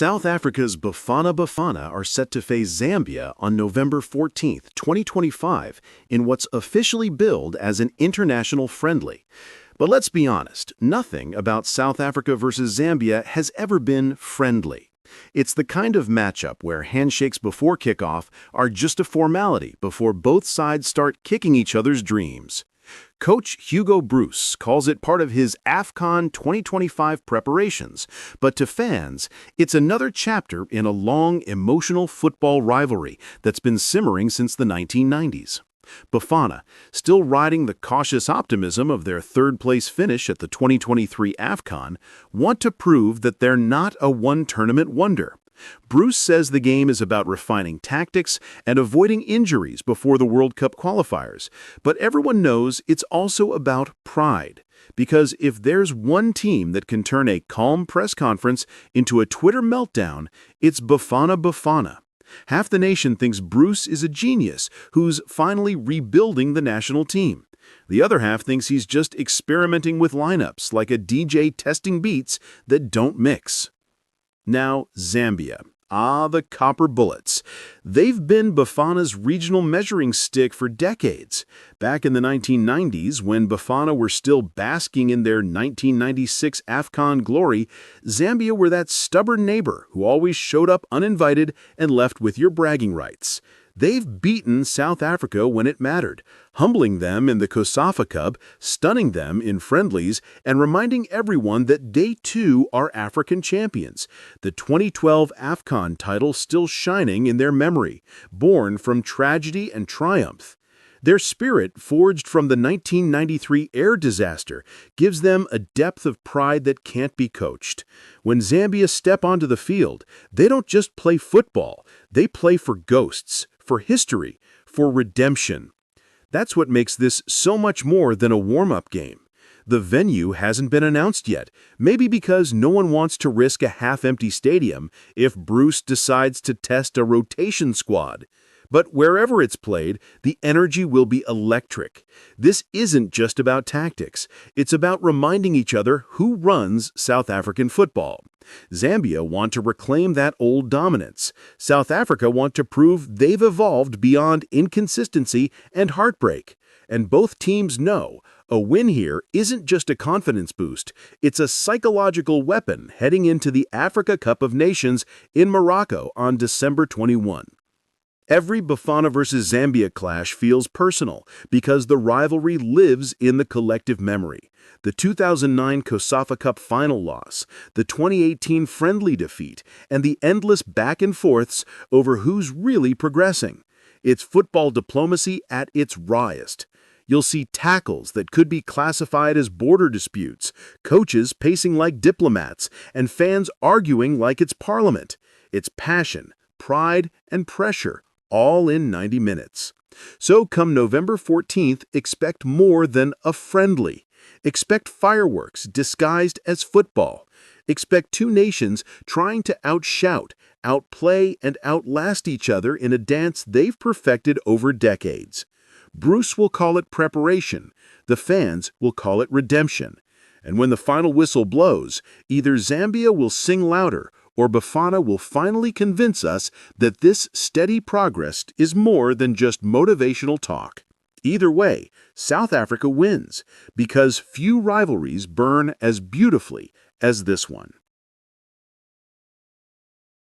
South Africa's Bafana are set to face Zambia on November 14, 2025, in what's officially billed as an international friendly. But let's be honest, nothing about South Africa versus Zambia has ever been friendly. It's the kind of matchup where handshakes before kickoff are just a formality before both sides start kicking each other's dreams. Coach Hugo Broos calls it part of his AFCON 2025 preparations, but to fans, it's another chapter in a long, emotional football rivalry that's been simmering since the 1990s. Bafana, still riding the cautious optimism of their third-place finish at the 2023 AFCON, want to prove that they're not a one-tournament wonder. Broos says the game is about refining tactics and avoiding injuries before the World Cup qualifiers, but everyone knows it's also about pride. Because if there's one team that can turn a calm press conference into a Twitter meltdown, it's Bafana. Half the nation thinks Broos is a genius who's finally rebuilding the national team. The other half thinks he's just experimenting with lineups like a DJ testing beats that don't mix. Now, Zambia. The Copper Bullets. They've been Bafana's regional measuring stick for decades. Back in the 1990s, when Bafana were still basking in their 1996 AFCON glory, Zambia were that stubborn neighbor who always showed up uninvited and left with your bragging rights. They've beaten South Africa when it mattered, humbling them in the COSAFA Cup, stunning them in friendlies, and reminding everyone that they too are African champions. The 2012 AFCON title still shining in their memory, born from tragedy and triumph. Their spirit, forged from the 1993 air disaster, gives them a depth of pride that can't be coached. When Zambia step onto the field, they don't just play football, they play for ghosts, for history, for redemption. That's what makes this so much more than a warm-up game. The venue hasn't been announced yet, maybe because no one wants to risk a half-empty stadium if Broos decides to test a rotation squad. But wherever it's played, the energy will be electric. This isn't just about tactics. It's about reminding each other who runs South African football. Zambia want to reclaim that old dominance. South Africa want to prove they've evolved beyond inconsistency and heartbreak. And both teams know a win here isn't just a confidence boost. It's a psychological weapon heading into the Africa Cup of Nations in Morocco on December 21. Every Bafana versus Zambia clash feels personal because the rivalry lives in the collective memory. The 2009 COSAFA Cup final loss, the 2018 friendly defeat, and the endless back and forths over who's really progressing. It's football diplomacy at its rawest. You'll see tackles that could be classified as border disputes, coaches pacing like diplomats, and fans arguing like it's parliament. It's passion, pride, and pressure, all in 90 minutes. So come November 14th, expect more than a friendly. Expect fireworks disguised as football. Expect two nations trying to outshout, outplay, and outlast each other in a dance they've perfected over decades. Broos will call it preparation. The fans will call it redemption. And when the final whistle blows, either Zambia will sing louder or Bafana will finally convince us that this steady progress is more than just motivational talk. Either way, South Africa wins, because few rivalries burn as beautifully as this one.